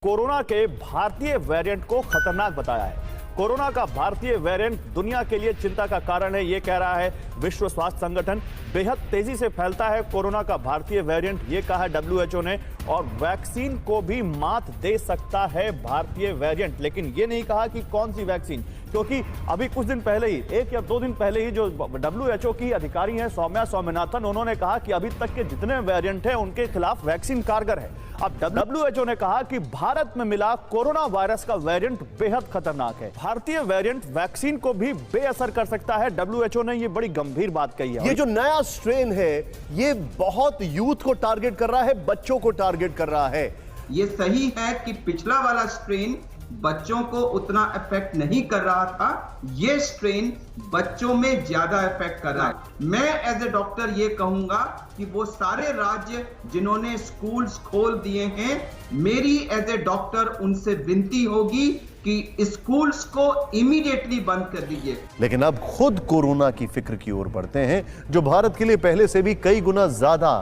Corona के भारतीय variant को खतरनाक बताया है। कोरोना का भारतीय वेरिएंट दुनिया के लिए चिंता का कारण है, ये कह रहा है विश्व स्वास्थ्य संगठन। बेहद तेजी से फैलता है कोरोना का भारतीय वेरिएंट, ये कहा है डब्ल्यूएचओ ने। और वैक्सीन को भी मात दे सकता है भारतीय वेरिएंट, लेकिन ये नहीं कहा कि कौन सी वैक्सीन, क्योंकि अभी कुछ दिन पहले ही, 1 या 2 दिन पहले ही, जो डब्ल्यूएचओ की अधिकारी हैं सौम्या स्वामीनाथन, उन्होंने कहा कि अभी तक के जितने वेरिएंट हैं उनके खिलाफ वैक्सीन कारगर है। अब डब्ल्यूएचओ ने कहा कि भारत में मिला कोरोना वायरस का वेरिएंट बेहद खतरनाक है। भारतीय वेरिएंट वैक्सीन को भी बेअसर कर सकता है। डब्ल्यूएचओ ने ये बड़ी गंभीर बात कही है। ये जो नया स्ट्रेन है ये बहुत यूथ को टारगेट कर रहा है, बच्चों को टारगेट कर रहा है। ये सही है कि पिछला वाला स्ट्रेन बच्चों को उतना इफेक्ट नहीं कर रहा था, ये स्ट्रेन बच्चों में ज्यादा इफेक्ट कर रहा है। मैं एज ए डॉक्टर ये कहूंगा कि वो सारे राज्य जिन्होंने स्कूल्स खोल दिए हैं, मेरी एज ए डॉक्टर उनसे विनती होगी कि स्कूल्स को इमीडिएटली बंद कर दीजिए। लेकिन अब खुद कोरोना की फिक्र की ओर बढ़ते हैं, जो भारत के लिए पहले से भी कई गुना ज्यादा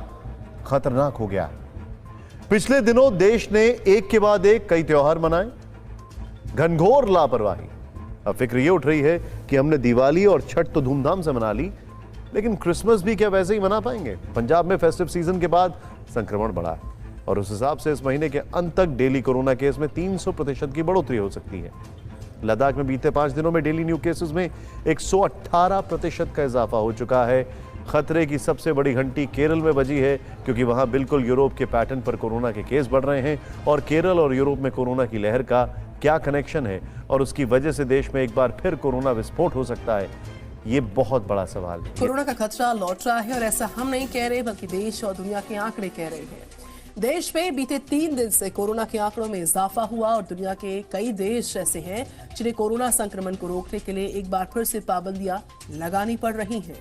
खतरनाक हो गया। पिछले दिनों देश ने एक के बाद एक कई त्योहार मनाए, घनघोर लापरवाही। अब फिक्र यह उठ रही है कि हमने दिवाली और छठ तो धूमधाम से मना ली, लेकिन क्रिसमस भी क्या वैसे ही मना पाएंगे? पंजाब में फेस्टिव सीजन के बाद संक्रमण बढ़ा है और उस हिसाब से इस महीने के अंत तक डेली कोरोना केस में 300% की बढ़ोतरी हो सकती है। लद्दाख में बीते 5 दिनों में डेली न्यू केसेस में 118% का इजाफा हो चुका है। खतरे की सबसे बड़ी घंटी केरल में बजी है, क्योंकि वहां बिल्कुल यूरोप के पैटर्न पर कोरोना के केस बढ़ रहे हैं। और केरल और यूरोप में कोरोना की लहर का क्या कनेक्शन है और उसकी वजह से देश में एक बार फिर कोरोना विस्फोट हो सकता है, ये बहुत बड़ा सवाल है। कोरोना का खतरा लौट रहा है और ऐसा हम नहीं कह रहे, बल्कि देश और दुनिया के आंकड़े कह रहे हैं। देश में बीते 3 दिन से कोरोना के आंकड़ों में इजाफा हुआ और दुनिया के कई देश ऐसे हैं जिन्हें कोरोना संक्रमण को रोकने के लिए एक बार फिर से पाबंदियां लगानी पड़ रही हैं।